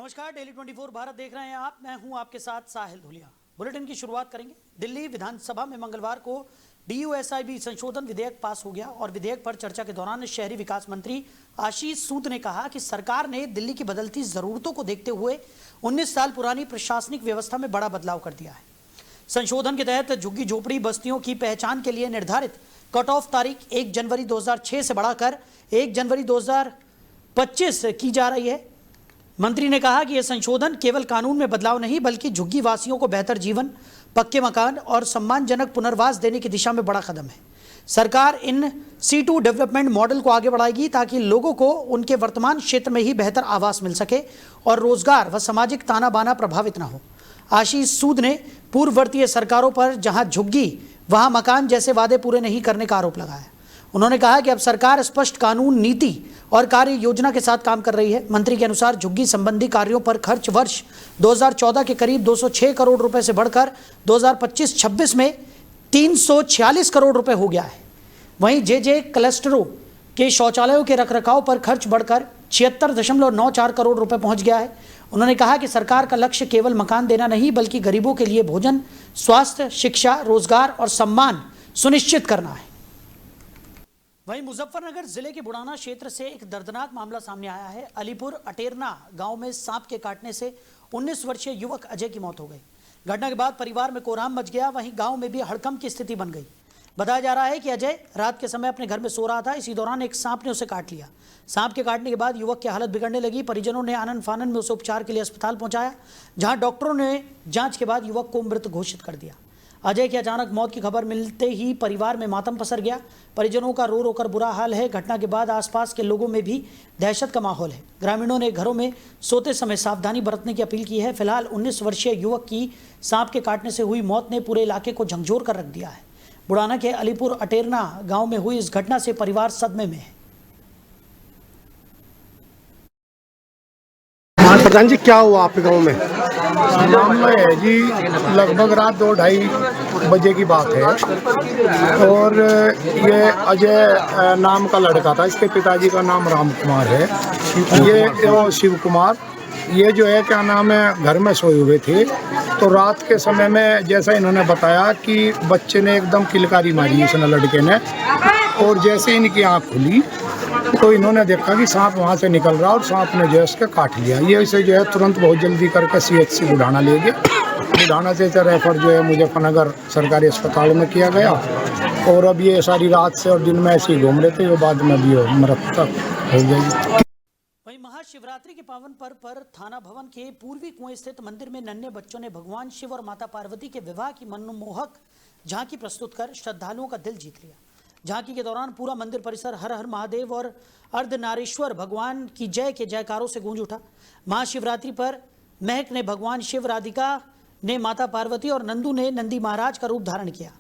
नमस्कार, डेली 24 भारत देख रहे हैं आप। मैं हूं आपके साथ साहिल धुलिया। बुलेटिन की शुरुआत करेंगे। दिल्ली विधानसभा में मंगलवार को DUSIB संशोधन विधेयक पास हो गया और विधेयक पर चर्चा के दौरान शहरी विकास मंत्री आशीष सूद ने कहा कि सरकार ने दिल्ली की बदलती जरूरतों को देखते हुए 19 साल पुरानी प्रशासनिक व्यवस्था में बड़ा बदलाव कर दिया है। संशोधन के तहत झुग्गी झोपड़ी बस्तियों की पहचान के लिए निर्धारित कट ऑफ तारीख 1 जनवरी 2006 से बढ़ाकर 1 जनवरी 2025 की जा रही है। मंत्री ने कहा कि यह संशोधन केवल कानून में बदलाव नहीं बल्कि झुग्गी वासियों को बेहतर जीवन, पक्के मकान और सम्मानजनक पुनर्वास देने की दिशा में बड़ा कदम है। सरकार इन C2 डेवलपमेंट मॉडल को आगे बढ़ाएगी ताकि लोगों को उनके वर्तमान क्षेत्र में ही बेहतर आवास मिल सके और रोजगार व सामाजिक ताना बाना प्रभावित न हो। आशीष सूद ने पूर्ववर्तीय सरकारों पर जहां झुग्गी वहां मकान जैसे वादे पूरे नहीं करने का आरोप लगाया। उन्होंने कहा कि अब सरकार स्पष्ट कानून, नीति और कार्य योजना के साथ काम कर रही है। मंत्री के अनुसार झुग्गी संबंधी कार्यों पर खर्च वर्ष 2014 के करीब 206 करोड़ रुपए से बढ़कर 2025-26 में 346 करोड़ रुपए हो गया है। वहीं जे क्लस्टरों के शौचालयों के रखरखाव पर खर्च बढ़कर 76.94 करोड़ रुपए पहुंच गया है। उन्होंने कहा कि सरकार का लक्ष्य केवल मकान देना नहीं बल्कि गरीबों के लिए भोजन, स्वास्थ्य, शिक्षा, रोजगार और सम्मान सुनिश्चित करना है। वहीं मुजफ्फरनगर जिले के बुढ़ाना क्षेत्र से एक दर्दनाक मामला सामने आया है। अलीपुर अटेरना गांव में सांप के काटने से 19 वर्षीय युवक अजय की मौत हो गई। घटना के बाद परिवार में कोहराम मच गया। वहीं गांव में भी हड़कंप की स्थिति बन गई। बताया जा रहा है कि अजय रात के समय अपने घर में सो रहा था। इसी दौरान एक सांप ने उसे काट लिया। सांप के काटने के बाद युवक की हालत बिगड़ने लगी। परिजनों ने आनन फानन में उसे उपचार के लिए अस्पताल पहुंचाया, जहां डॉक्टरों ने जांच के बाद युवक को मृत घोषित कर दिया। अजय की अचानक मौत की खबर मिलते ही परिवार में मातम पसर गया। परिजनों का रो रो कर बुरा हाल है। घटना के बाद आसपास के लोगों में भी दहशत का माहौल है। ग्रामीणों ने घरों में सोते समय सावधानी बरतने की अपील की है। फिलहाल 19 वर्षीय युवक की सांप के काटने से हुई मौत ने पूरे इलाके को झकझोर कर रख दिया है। बुढ़ाना के अलीपुर अटेरना गांव में हुई इस घटना से परिवार सदमे में है। प्रधान जी, क्या हुआ आपके गांव में? मामला है जी, लगभग रात 2-2:30 बजे की बात है और ये अजय नाम का लड़का था। इसके पिताजी का नाम राम कुमार है, ये शिव कुमार। ये जो है क्या नाम है, घर में सोए हुए थे। तो रात के समय में जैसा इन्होंने बताया कि बच्चे ने एकदम किलकारी मारी इसने, लड़के ने, और जैसे इनकी आँख खुली तो इन्होंने देखा कि सांप वहाँ से निकल रहा और सांप ने जो है उसके काट लिया। ये इसे जो है तुरंत बहुत जल्दी करके CHC बुढ़ाना ले गए। बुढ़ाना से रेफर जो है मुजफ्फरनगर सरकारी अस्पताल में किया गया और अब ये सारी रात से और दिन में ऐसे ही घूम रहे थे। वो बाद में भी मृत तक हो गई। वहीं महाशिवरात्रि के पावन पर्व पर थाना भवन के पूर्वी कुएं स्थित मंदिर में नन्हे बच्चों ने भगवान शिव और माता पार्वती के विवाह की मनमोहक झांकी प्रस्तुत कर श्रद्धालुओं का दिल जीत लिया। झांकी के दौरान पूरा मंदिर परिसर हर हर महादेव और अर्धनारीश्वर भगवान की जय के जयकारों से गूंज उठा। महाशिवरात्रि पर महक ने भगवान शिव, राधिका ने माता पार्वती और नंदू ने नंदी महाराज का रूप धारण किया।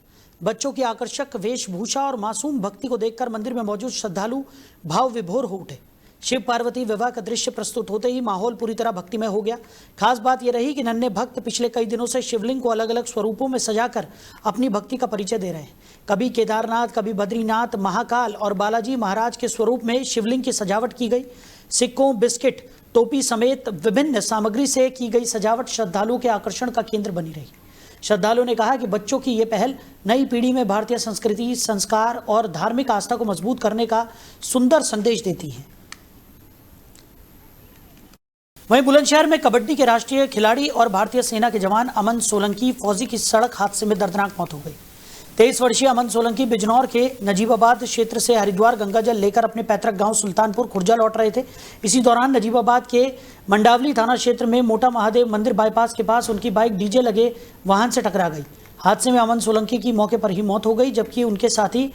बच्चों की आकर्षक वेशभूषा और मासूम भक्ति को देखकर मंदिर में मौजूद श्रद्धालु भाव विभोर हो उठे। शिव पार्वती विवाह का दृश्य प्रस्तुत होते ही माहौल पूरी तरह भक्तिमय हो गया। खास बात यह रही कि नन्हे भक्त पिछले कई दिनों से शिवलिंग को अलग अलग स्वरूपों में सजाकर अपनी भक्ति का परिचय दे रहे हैं। कभी केदारनाथ, कभी बद्रीनाथ, महाकाल और बालाजी महाराज के स्वरूप में शिवलिंग की सजावट की गई। सिक्कों, बिस्किट, टोपी समेत विभिन्न सामग्री से की गई सजावट श्रद्धालुओं के आकर्षण का केंद्र बनी रही। श्रद्धालुओं ने कहा कि बच्चों की ये पहल नई पीढ़ी में भारतीय संस्कृति, संस्कार और धार्मिक आस्था को मजबूत करने का सुंदर संदेश देती है। वहीं बुलंदशहर में कबड्डी के राष्ट्रीय खिलाड़ी और भारतीय सेना के जवान अमन सोलंकी फौजी की सड़क हादसे में दर्दनाक मौत हो गई। 23 वर्षीय अमन सोलंकी बिजनौर के नजीबाबाद क्षेत्र से हरिद्वार गंगाजल लेकर अपने पैतृक गांव सुल्तानपुर खुर्जा लौट रहे थे। इसी दौरान नजीबाबाद के मंडावली थाना क्षेत्र में मोटा महादेव मंदिर बाईपास के पास उनकी बाइक डीजे लगे वाहन से टकरा गई। हादसे में अमन सोलंकी की मौके पर ही मौत हो गई, जबकि उनके साथी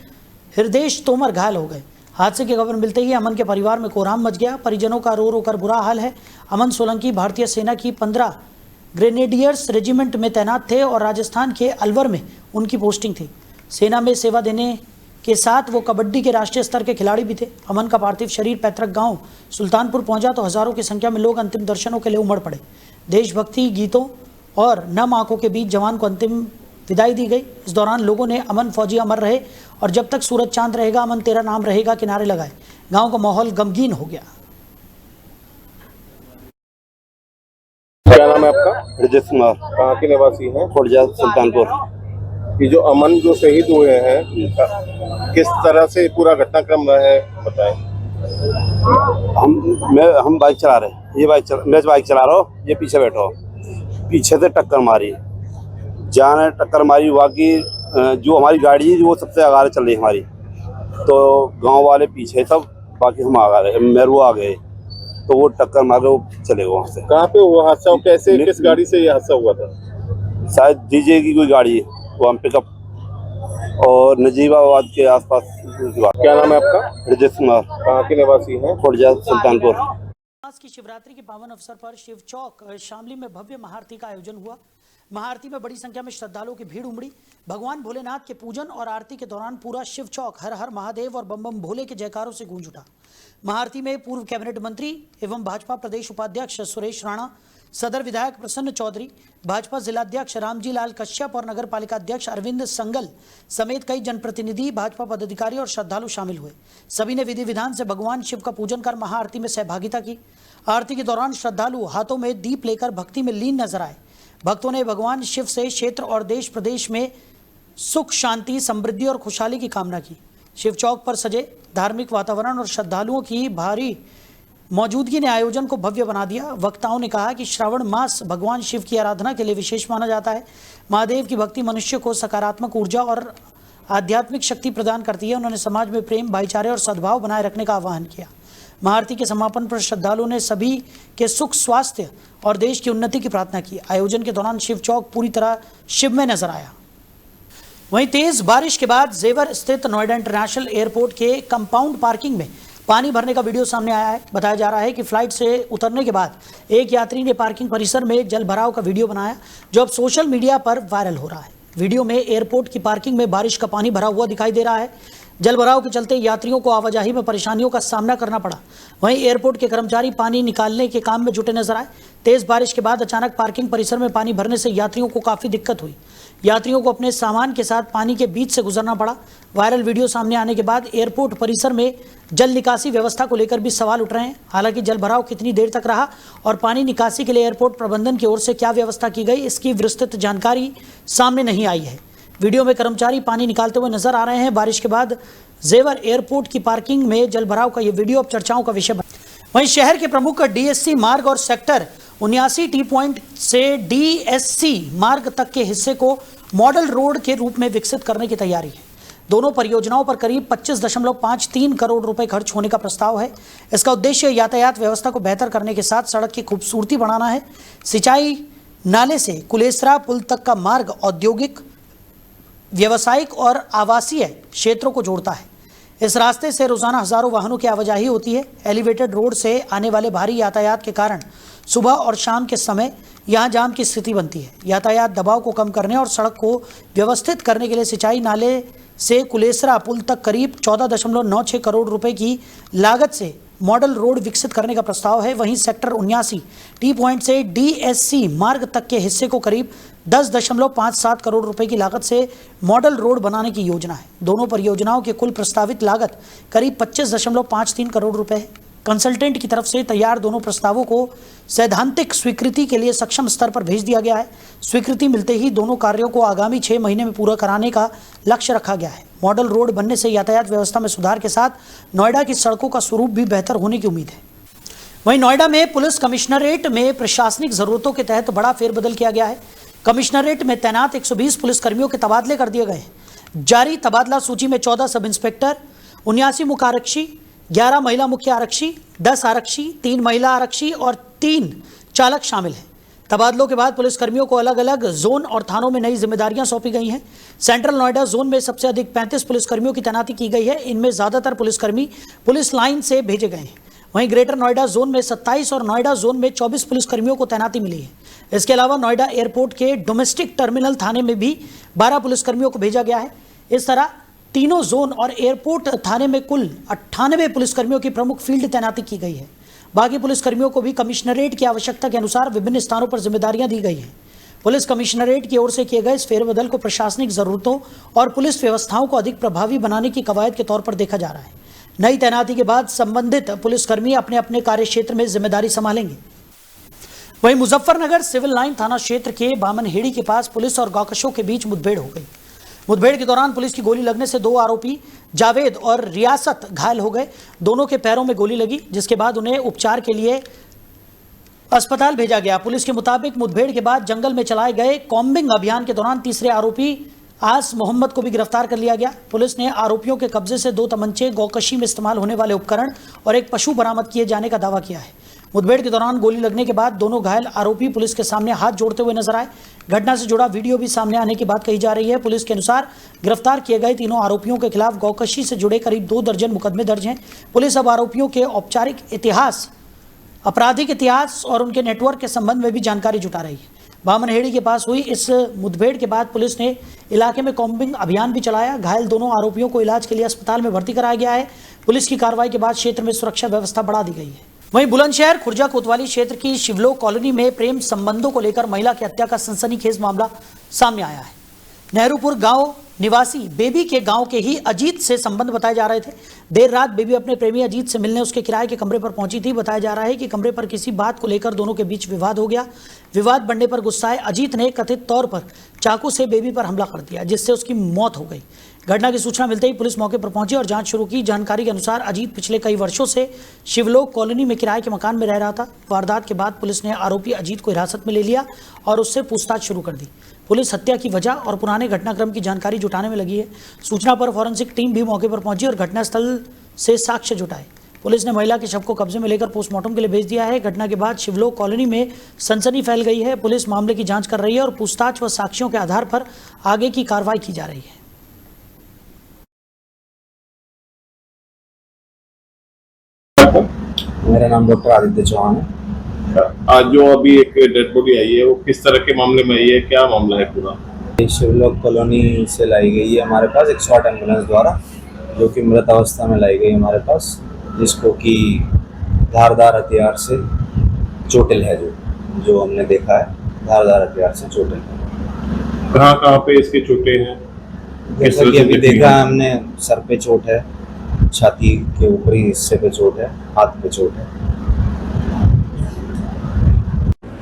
हृदेश तोमर घायल हो गए। हादसे की खबर मिलते ही अमन के परिवार में कोहराम मच गया। परिजनों का रो रो कर बुरा हाल है। अमन सोलंकी भारतीय सेना की 15 ग्रेनेडियर्स रेजिमेंट में तैनात थे और राजस्थान के अलवर में उनकी पोस्टिंग थी। सेना में सेवा देने के साथ वो कबड्डी के राष्ट्रीय स्तर के खिलाड़ी भी थे। अमन का पार्थिव शरीर पैतृक गांव सुल्तानपुर पहुंचा तो हजारों की संख्या में लोग अंतिम दर्शनों के लिए उमड़ पड़े। देशभक्ति गीतों और नम आंखों के बीच जवान को अंतिम विदाई दी गई। इस दौरान लोगों ने अमन फौजी अमर रहे और जब तक सूरज चांद रहेगा अमन तेरा नाम रहेगा के नारे लगाए। गांव का माहौल गमगीन हो गया। क्या नाम है आपका? ब्रजेश कुमार, कहाँ के निवासी हैं? खुर्जा सुल्तानपुर। ये जो अमन जो शहीद हुए हैं, किस तरह से पूरा घटनाक्रम रहा है बताएं। हम बाइक चला रहे हैं, मैं बाइक चला रहा हूँ, ये पीछे बैठा हो, पीछे से टक्कर मारी, जान है टक्कर मारी। बाकी जो हमारी गाड़ी है वो सबसे आगे चल रही है हमारी, तो गांव वाले पीछे सब, बाकी हम आगे मेरू आ गए, तो वो टक्कर मारे, वो चले गए वहाँ से। कहाँ पे हुआ हादसा? कैसे, किस गाड़ी से ये हादसा हुआ था? शायद डीजे की कोई गाड़ी, वो हम पिकअप, और नजीबाबाद के आसपास। क्या नाम है आपका? ब्रजेश कुमार, कहाँ के निवासी हैं? खुर्जा सुल्तानपुर। आज की शिवरात्रि के पावन अवसर पर शिव चौक शामली में भव्य महाआरती का आयोजन हुआ। महाआरती में बड़ी संख्या में श्रद्धालुओं की भीड़ उमड़ी। भगवान भोलेनाथ के पूजन और आरती के दौरान पूरा शिव चौक हर हर महादेव और बम बम भोले के जयकारों से गूंज उठा। महाआरती में पूर्व कैबिनेट मंत्री एवं भाजपा प्रदेश उपाध्यक्ष सुरेश राणा, सदर विधायक प्रसन्न चौधरी, भाजपा जिलाध्यक्ष रामजी लाल कश्यप और नगर पालिका अध्यक्ष अरविंद संगल समेत कई जनप्रतिनिधि, भाजपा पदाधिकारी और श्रद्धालु शामिल हुए। सभी ने विधि विधान से भगवान शिव का पूजन कर महाआरती में सहभागिता की। आरती के दौरान श्रद्धालु हाथों में दीप लेकर भक्ति में लीन नजर आए। भक्तों ने भगवान शिव से क्षेत्र और देश प्रदेश में सुख, शांति, समृद्धि और खुशहाली की कामना की। शिव चौक पर सजे धार्मिक वातावरण और श्रद्धालुओं की भारी मौजूदगी ने आयोजन को भव्य बना दिया। वक्ताओं ने कहा कि श्रावण मास भगवान शिव की आराधना के लिए विशेष माना जाता है। महादेव की भक्ति मनुष्य को सकारात्मक ऊर्जा और आध्यात्मिक शक्ति प्रदान करती है। उन्होंने समाज में प्रेम, भाईचारे और सद्भाव बनाए रखने का आह्वान किया। महाआरती के समापन पर श्रद्धालुओं ने सभी के सुख, स्वास्थ्य और देश की उन्नति की प्रार्थना की। आयोजन के दौरान शिव चौक पूरी तरह शिव में नजर आया। वहीं तेज बारिश के बाद जेवर स्थित नोएडा इंटरनेशनल एयरपोर्ट के कंपाउंड पार्किंग में पानी भरने का वीडियो सामने आया है। बताया जा रहा है कि फ्लाइट से उतरने के बाद एक यात्री ने पार्किंग परिसर में जल भराव का वीडियो बनाया, जो अब सोशल मीडिया पर वायरल हो रहा है। वीडियो में एयरपोर्ट की पार्किंग में बारिश का पानी भरा हुआ दिखाई दे रहा है। जल भराव के चलते यात्रियों को आवाजाही में परेशानियों का सामना करना पड़ा। वहीं एयरपोर्ट के कर्मचारी पानी निकालने के काम में जुटे नजर आए। तेज बारिश के बाद अचानक पार्किंग परिसर में पानी भरने से यात्रियों को काफी दिक्कत हुई। यात्रियों को अपने सामान के साथ पानी के बीच से गुजरना पड़ा। वायरल वीडियो सामने आने के बाद एयरपोर्ट परिसर में जल निकासी व्यवस्था को लेकर भी सवाल उठ रहे हैं। हालांकि जल भराव कितनी देर तक रहा और पानी निकासी के लिए एयरपोर्ट प्रबंधन की ओर से क्या व्यवस्था की गई, इसकी विस्तृत जानकारी सामने नहीं आई है। वीडियो में कर्मचारी पानी निकालते हुए नजर आ रहे हैं। बारिश के बाद जेवर एयरपोर्ट की पार्किंग में जल भराव का ये वीडियो अब चर्चाओं का विषय बना। वहीं शहर के प्रमुख डीएससी मार्ग और सेक्टर 79 टी पॉइंट से डीएससी मार्ग तक के हिस्से को मॉडल रोड के रूप में विकसित करने की तैयारी है। दोनों परियोजनाओं पर करीब 25.53 करोड़ रुपए खर्च होने का प्रस्ताव है। इसका उद्देश्य यातायात व्यवस्था को बेहतर करने के साथ सड़क की खूबसूरती बढ़ाना है। सिंचाई नाले से कुलेसरा पुल तक का मार्ग औद्योगिक, व्यावसायिक और आवासीय क्षेत्रों को जोड़ता है। इस रास्ते से रोजाना हजारों वाहनों की आवाजाही होती है। एलिवेटेड रोड से आने वाले भारी यातायात के कारण सुबह और शाम के समय यहां जाम की स्थिति बनती है। यातायात दबाव को कम करने और सड़क को व्यवस्थित करने के लिए सिंचाई नाले से कुलेसरा पुल तक करीब 14.96 करोड़ रुपए की लागत से मॉडल रोड विकसित करने का प्रस्ताव है। वहीं सेक्टर 79 टी पॉइंट से डीएससी मार्ग तक के हिस्से को करीब 10.57 करोड़ रुपए की लागत से मॉडल रोड बनाने की योजना है। दोनों परियोजनाओं की कुल प्रस्तावित लागत करीब 25.53 करोड़ रुपए है। कंसल्टेंट की तरफ से तैयार दोनों प्रस्तावों को सैद्धांतिक स्वीकृति के लिए सक्षम स्तर पर भेज दिया गया है। स्वीकृति मिलते ही दोनों कार्यों को आगामी 6 महीने में पूरा कराने का लक्ष्य रखा गया है। मॉडल रोड बनने से यातायात व्यवस्था में सुधार के साथ नोएडा की सड़कों का स्वरूप भी बेहतर होने की उम्मीद है। वहीं नोएडा में पुलिस कमिश्नरेट में प्रशासनिक जरूरतों के तहत बड़ा फेरबदल किया गया है। कमिश्नरेट में तैनात 120 पुलिसकर्मियों के तबादले कर दिए गए हैं। जारी तबादला सूची में 14 सब इंस्पेक्टर, 79 मुख्य आरक्षी, 11 महिला मुख्य आरक्षी, 10 आरक्षी, 3 महिला आरक्षी और 3 चालक शामिल हैं। तबादलों के बाद पुलिसकर्मियों को अलग अलग जोन और थानों में नई जिम्मेदारियां सौंपी गई हैं। सेंट्रल नोएडा जोन में सबसे अधिक 35 पुलिसकर्मियों की तैनाती की गई है। इनमें ज्यादातर पुलिसकर्मी पुलिस लाइन से भेजे गए हैं। वहीं ग्रेटर नोएडा जोन में 27 और नोएडा जोन में 24 पुलिसकर्मियों को तैनाती मिली है। इसके अलावा नोएडा एयरपोर्ट के डोमेस्टिक टर्मिनल थाने में भी 12 पुलिसकर्मियों को भेजा गया है। इस तरह तीनों जोन और एयरपोर्ट थाने में कुल 98 पुलिसकर्मियों की प्रमुख फील्ड तैनाती की गई है। बाकी पुलिसकर्मियों को भी कमिश्नरेट की आवश्यकता के अनुसार विभिन्न स्थानों पर जिम्मेदारियां दी गई हैं। पुलिस कमिश्नरेट की ओर से किए गए इस फेरबदल को प्रशासनिक जरूरतों और पुलिस व्यवस्थाओं को अधिक प्रभावी बनाने की कवायद के तौर पर देखा जा रहा है। नई तैनाती के बाद संबंधित पुलिसकर्मी अपने अपने कार्यक्षेत्र में जिम्मेदारी संभालेंगे। वहीं मुजफ्फरनगर सिविल लाइन थाना क्षेत्र के बामनहेड़ी के पास पुलिस और गौकशों के बीच मुठभेड़ हो गई। मुठभेड़ के दौरान पुलिस की गोली लगने से 2 आरोपी जावेद और रियासत घायल हो गए। दोनों के पैरों में गोली लगी, जिसके बाद उन्हें उपचार के लिए अस्पताल भेजा गया। पुलिस के मुताबिक मुठभेड़ के बाद जंगल में चलाए गए कॉम्बिंग अभियान के दौरान तीसरे आरोपी आस मोहम्मद को भी गिरफ्तार कर लिया गया। पुलिस ने आरोपियों के कब्जे से 2 तमंचे, गौकशी में इस्तेमाल होने वाले उपकरण और एक पशु बरामद किए जाने का दावा किया है। मुठभेड़ के दौरान गोली लगने के बाद दोनों घायल आरोपी पुलिस के सामने हाथ जोड़ते हुए नजर आए। घटना से जुड़ा वीडियो भी सामने आने की बात कही जा रही है। पुलिस के अनुसार गिरफ्तार किए गए तीनों आरोपियों के खिलाफ गौकशी से जुड़े करीब 2 दर्जन मुकदमे दर्ज हैं। पुलिस अब आरोपियों के औपचारिक इतिहास, आपराधिक इतिहास और उनके नेटवर्क के संबंध में भी जानकारी जुटा रही है। बामनहेड़ी के पास हुई इस मुठभेड़ के बाद पुलिस ने इलाके में कॉम्बिंग अभियान भी चलाया। घायल दोनों आरोपियों को इलाज के लिए अस्पताल में भर्ती कराया गया है। पुलिस की कार्रवाई के बाद क्षेत्र में सुरक्षा व्यवस्था बढ़ा दी गई है। वहीं बुलंदशहर खुर्जा कोतवाली क्षेत्र की शिवलोक कॉलोनी में प्रेम संबंधों को लेकर महिला की हत्या का सनसनीखेज मामला सामने आया है। नेहरूपुर गांव निवासी बेबी के गांव के ही अजीत से संबंध बताए जा रहे थे। देर रात बेबी अपने प्रेमी अजीत से मिलने उसके किराए के कमरे पर पहुंची थी। बताया जा रहा है कि कमरे पर किसी बात को लेकर दोनों के बीच विवाद हो गया। विवाद बढ़ने पर गुस्साए अजीत ने कथित तौर पर चाकू से बेबी पर हमला कर दिया, जिससे उसकी मौत हो गई। घटना की सूचना मिलते ही पुलिस मौके पर पहुंची और जांच शुरू की। जानकारी के अनुसार अजीत पिछले कई वर्षों से शिवलोक कॉलोनी में किराए के मकान में रह रहा था। वारदात के बाद पुलिस ने आरोपी अजीत को हिरासत में ले लिया और उससे पूछताछ शुरू कर दी। पुलिस हत्या की वजह और पुराने घटनाक्रम की जानकारी जुटाने में लगी है। सूचना पर फॉरेंसिक टीम भी मौके पर पहुंची और घटनास्थल से साक्ष्य जुटाए। पुलिस ने महिला के शव को कब्जे में लेकर पोस्टमार्टम के लिए भेज दिया है। घटना के बाद शिवलोक कॉलोनी में सनसनी फैल गई है। पुलिस मामले की जांच कर रही है और पूछताछ व साक्ष्यों के आधार पर आगे की कार्रवाई की जा रही है। मेरा नाम डॉक्टर आदित्य चौहान है। आज जो अभी एक डेड बॉडी आई है, वो किस तरह के मामले में आई है, क्या मामला है पूरा? शिवलोक कॉलोनी से लाई गई है हमारे पास एक शॉर्ट एम्बुलेंस द्वारा, जो कि मृत अवस्था में लाई गई हमारे पास, जिसको कि धारदार हथियार से चोटिल है। जो हमने देखा है, धारदार हथियार से चोटिल है। कहाँ पे इसके चोटें हैं? जैसा कि अभी देखा है हमने, सर पे चोट है, छाती के ऊपरी हिस्से पे चोट है, हाथ पे चोट है।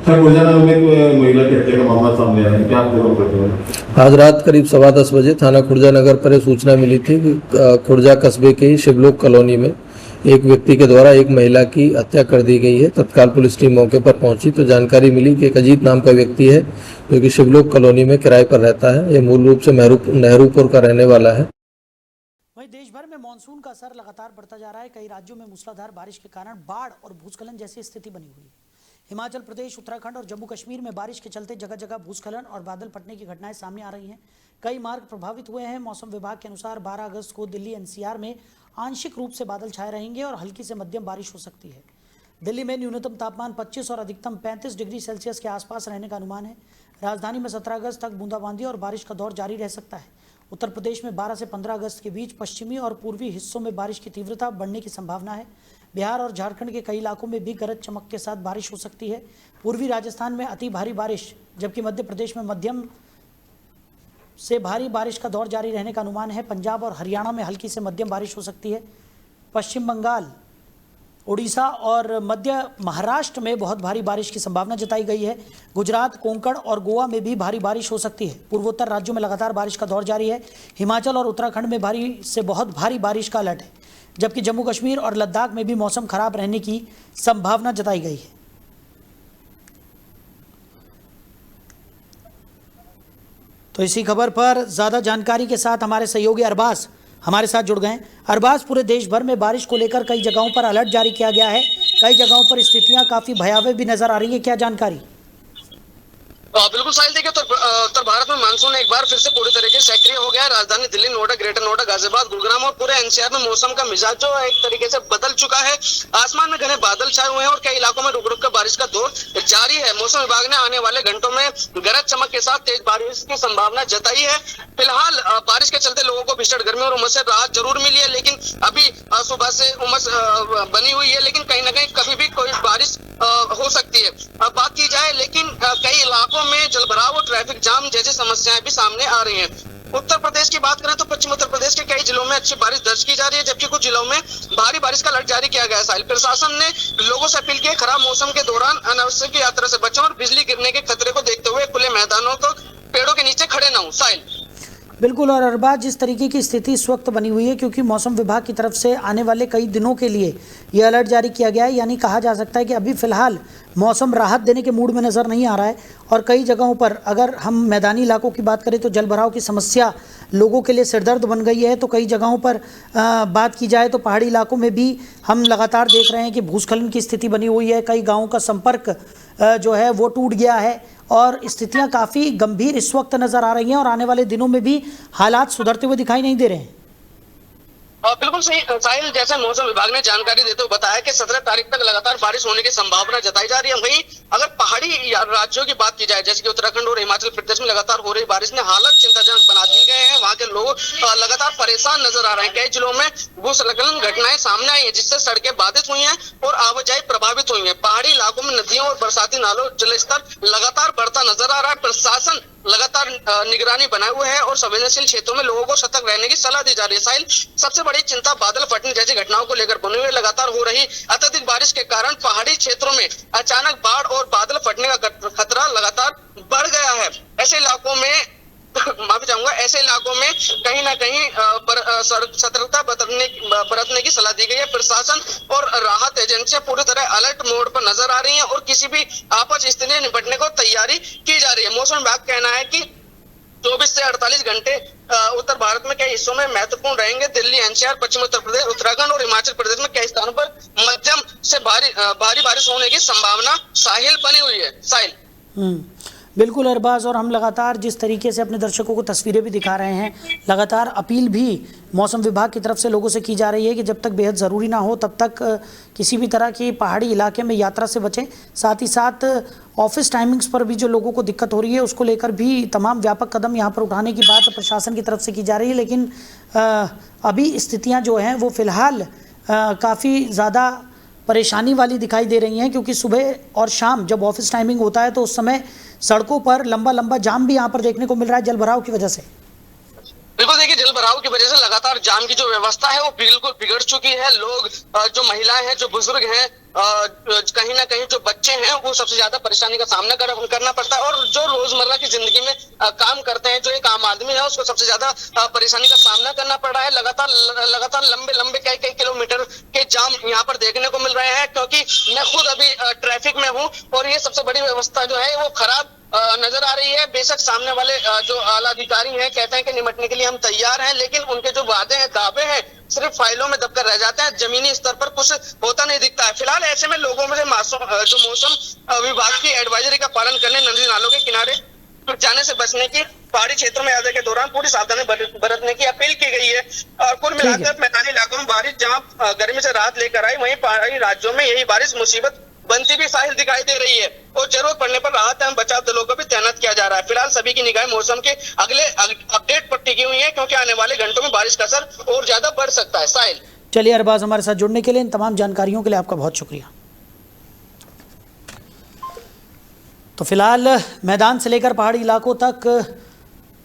महिला की हत्या का मामला सामने आया है, क्या पूरा? आज रात करीब 10:15 बजे थाना खुर्जा नगर पर सूचना मिली थी कि खुर्जा कस्बे के ही शिवलोक कॉलोनी में एक व्यक्ति के द्वारा एक महिला की हत्या कर दी गई है। तत्काल पुलिस टीम मौके पर पहुंची तो जानकारी मिली कि एक अजीत नाम का व्यक्ति है, जो कि शिवलोक कॉलोनी में किराए पर रहता है। यह मूल रूप से नेहरूपुर का रहने वाला है। वहीं देश भर में मानसून का असर लगातार बढ़ता जा रहा है। कई राज्यों में मूसलाधार बारिश के कारण बाढ़ और भूस्खलन जैसी स्थिति बनी हुई है। हिमाचल प्रदेश, उत्तराखंड और जम्मू कश्मीर में बारिश के चलते जगह जगह भूस्खलन और बादल फटने की घटनाएं सामने आ रही हैं। कई मार्ग प्रभावित हुए हैं। मौसम विभाग के अनुसार 12 अगस्त को दिल्ली एनसीआर में आंशिक रूप से बादल छाए रहेंगे और हल्की से मध्यम बारिश हो सकती है। दिल्ली में न्यूनतम तापमान 25 और अधिकतम 35 डिग्री सेल्सियस के आसपास रहने का अनुमान है। राजधानी में 17 अगस्त तक बूंदाबांदी और बारिश का दौर जारी रह सकता है। उत्तर प्रदेश में 12 से 15 अगस्त के बीच पश्चिमी और पूर्वी हिस्सों में बारिश की तीव्रता बढ़ने की संभावना है। बिहार और झारखंड के कई इलाकों में भी गरज चमक के साथ बारिश हो सकती है। पूर्वी राजस्थान में अति भारी बारिश, जबकि मध्य प्रदेश में मध्यम से भारी बारिश का दौर जारी रहने का अनुमान है। पंजाब और हरियाणा में हल्की से मध्यम बारिश हो सकती है। पश्चिम बंगाल, उड़ीसा और मध्य महाराष्ट्र में बहुत भारी बारिश की संभावना जताई गई है। गुजरात, कोंकण और गोवा में भी भारी बारिश हो सकती है। पूर्वोत्तर राज्यों में लगातार बारिश का दौर जारी है। हिमाचल और उत्तराखंड में भारी से बहुत भारी बारिश का अलर्ट है, जबकि जम्मू कश्मीर और लद्दाख में भी मौसम खराब रहने की संभावना जताई गई है। तो इसी खबर पर ज्यादा जानकारी के साथ हमारे सहयोगी अरबाज हमारे साथ जुड़ गए हैं। अरबाज, पूरे देश भर में बारिश को लेकर कई जगहों पर अलर्ट जारी किया गया है। कई जगहों पर स्थितियां काफी भयावह भी नजर आ रही है, क्या जानकारी? बिल्कुल साहिल, देखिए उत्तर भारत में मानसून एक बार फिर से पूरी तरीके से सक्रिय हो गया है। राजधानी दिल्ली, नोएडा, ग्रेटर नोएडा, गाजियाबाद, गुरुग्राम और पूरे एनसीआर में मौसम का मिजाज जो है एक तरीके से बदल चुका है। आसमान में घने बादल छाए हुए हैं और कई इलाकों में रुक रुक कर बारिश का दौर जारी है। मौसम विभाग ने आने वाले घंटों में गरज चमक के साथ तेज बारिश की संभावना जताई है। फिलहाल बारिश के चलते लोगों को भीषण गर्मी और उमस से राहत जरूर मिली है, लेकिन अभी सुबह से उमस बनी हुई है। लेकिन कहीं ना कहीं कभी भी कोई बारिश हो सकती है। बात की जाए, लेकिन कई इलाकों में जलभराव और ट्रैफिक जाम जैसी समस्याएं भी सामने आ रही हैं। उत्तर प्रदेश की बात करें तो पश्चिम उत्तर प्रदेश के कई जिलों में अच्छी बारिश दर्ज की जा रही है, जबकि कुछ जिलों में भारी बारिश का अलर्ट जारी किया गया है। साहिल, प्रशासन ने लोगों से अपील की है खराब मौसम के दौरान अनावश्यक यात्रा से बचें और बिजली गिरने के खतरे को देखते हुए खुले मैदानों को पेड़ों के नीचे खड़े न हों। साहिल, बिल्कुल। और अरबाज, जिस तरीके की स्थिति इस वक्त बनी हुई है, क्योंकि मौसम विभाग की तरफ से आने वाले कई दिनों के लिए ये अलर्ट जारी किया गया है, यानी कहा जा सकता है कि अभी फिलहाल मौसम राहत देने के मूड में नज़र नहीं आ रहा है। और कई जगहों पर अगर हम मैदानी इलाकों की बात करें तो जल भराव की समस्या लोगों के लिए सिरदर्द बन गई है। तो कई जगहों पर बात की जाए तो पहाड़ी इलाकों में भी हम लगातार देख रहे हैं कि भूस्खलन की स्थिति बनी हुई है। कई गाँवों का संपर्क जो है वो टूट गया है और स्थितियां काफ़ी गंभीर इस वक्त नज़र आ रही हैं और आने वाले दिनों में भी हालात सुधरते हुए दिखाई नहीं दे रहे हैं। बिल्कुल सही साहिल, जैसे मौसम विभाग ने जानकारी देते हुए बताया कि 17 तारीख तक लगातार बारिश होने की संभावना जताई जा रही है। वहीं अगर पहाड़ी राज्यों की बात की जाए, जैसे कि उत्तराखंड और हिमाचल प्रदेश में लगातार हो रही बारिश ने हालत चिंताजनक बना दी गए हैं। वहां के लोग लगातार परेशान नजर आ रहे हैं। कई जिलों में भूस्खलन घटनाएं सामने आई है, जिससे सड़कें बाधित हुई हैं और आवाजाही प्रभावित हुई है। पहाड़ी इलाकों में नदियों और बरसाती नालों जलस्तर लगातार बढ़ता नजर आ रहा है। प्रशासन लगातार निगरानी बनाए हुए है और संवेदनशील क्षेत्रों में लोगों को सतर्क रहने की सलाह दी जा रही है। साहिल, सबसे बड़ी चिंता बादल फटने जैसी घटनाओं को लेकर बनी हुई। लगातार हो रही अत्यधिक बारिश के कारण पहाड़ी क्षेत्रों में अचानक बाढ़ और बादल फटने का खतरा लगातार बढ़ गया है। ऐसे इलाकों में माफी चाहूंगा, ऐसे इलाकों में कहीं ना कहीं सतर्कता बरतने की सलाह दी गई है। प्रशासन और राहत एजेंसियां पूरी तरह अलर्ट मोड पर नजर आ रही हैं और किसी भी आपात स्थिति से निपटने को तैयारी की जा रही है। मौसम विभाग का कहना है कि 24 से 48 घंटे उत्तर भारत में कई हिस्सों में महत्वपूर्ण रहेंगे। दिल्ली, एनसीआर, पश्चिम उत्तर प्रदेश, उत्तराखंड और हिमाचल प्रदेश में कई स्थानों पर मध्यम से भारी बारिश होने की संभावना साहिल बनी हुई है। साहिल, बिल्कुल अरबाज, और हम लगातार जिस तरीके से अपने दर्शकों को तस्वीरें भी दिखा रहे हैं, लगातार अपील भी मौसम विभाग की तरफ से लोगों से की जा रही है कि जब तक बेहद ज़रूरी ना हो तब तक किसी भी तरह की पहाड़ी इलाके में यात्रा से बचें। साथ ही साथ ऑफिस टाइमिंग्स पर भी जो लोगों को दिक्कत हो रही है उसको लेकर भी तमाम व्यापक कदम यहाँ पर उठाने की बात प्रशासन की तरफ से की जा रही है। लेकिन अभी स्थितियाँ जो हैं वो फ़िलहाल काफ़ी ज़्यादा परेशानी वाली दिखाई दे रही हैं, क्योंकि सुबह और शाम जब ऑफिस टाइमिंग होता है तो उस समय सड़कों पर लंबा जाम भी यहाँ पर देखने को मिल रहा है जल भराव की वजह से। बिल्कुल, देखिए जल भराव की वजह से लगातार जाम की जो व्यवस्था है वो बिल्कुल बिगड़ चुकी है। लोग, जो महिलाएं हैं, जो बुजुर्ग हैं, कहीं ना कहीं जो बच्चे हैं, वो सबसे ज्यादा परेशानी का सामना करना पड़ता है। और जो रोजमर्रा की जिंदगी में काम करते हैं, जो एक आम आदमी है, उसको सबसे ज्यादा परेशानी का सामना करना पड़ रहा है। लगातार लंबे कई किलोमीटर के जाम यहाँ पर देखने को मिल रहे हैं, क्योंकि मैं खुद अभी ट्रैफिक में हूँ और ये सबसे बड़ी व्यवस्था जो है वो खराब नजर आ रही है। बेशक सामने वाले जो आला अधिकारी हैं कहते हैं कि निपटने के लिए हम तैयार हैं, लेकिन उनके जो वादे हैं, दावे हैं, सिर्फ फाइलों में दबकर रह जाते हैं। जमीनी स्तर पर कुछ होता नहीं दिखता है। फिलहाल ऐसे में लोगों में जो मौसम विभाग की एडवाइजरी का पालन करने, नदी नालों के किनारे जाने से बचने की, पहाड़ी क्षेत्रों में यात्रा के दौरान पूरी सावधानी बरतने की अपील की गई है। और कुल मिलाकर मैदानी इलाकों में बारिश जहाँ गर्मी से राहत लेकर आई, वहीं पहाड़ी राज्यों में यही बारिश मुसीबत बनती भी साहिल दिखाई दे रही है और जरूरत पड़ने पर राहत एवं बचाव दलों को भी तैनात किया जा रहा है। फिलहाल सभी की निगाहें मौसम के अगले अपडेट पर टिकी हुई है, क्योंकि आने वाले घंटों में बारिश का असर और ज्यादा बढ़ सकता है। साहिल, चलिए अरबाज, हमारे साथ जुड़ने के लिए, इन तमाम जानकारियों के लिए आपका बहुत शुक्रिया। तो फिलहाल मैदान से लेकर पहाड़ी इलाकों तक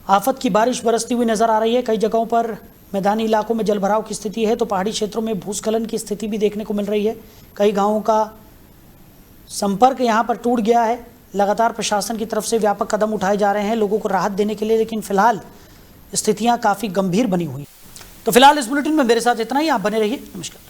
आफत की बारिश बरसती हुई नजर आ रही है। कई जगहों पर मैदानी इलाकों में जल भराव की स्थिति है तो पहाड़ी क्षेत्रों में भूस्खलन की स्थिति भी देखने को मिल रही है। कई गाँवों का संपर्क यहाँ पर टूट गया है। लगातार प्रशासन की तरफ से व्यापक कदम उठाए जा रहे हैं लोगों को राहत देने के लिए, लेकिन फिलहाल स्थितियाँ काफ़ी गंभीर बनी हुई। तो फिलहाल इस बुलेटिन में मेरे साथ इतना ही। आप बने रहिए। नमस्कार।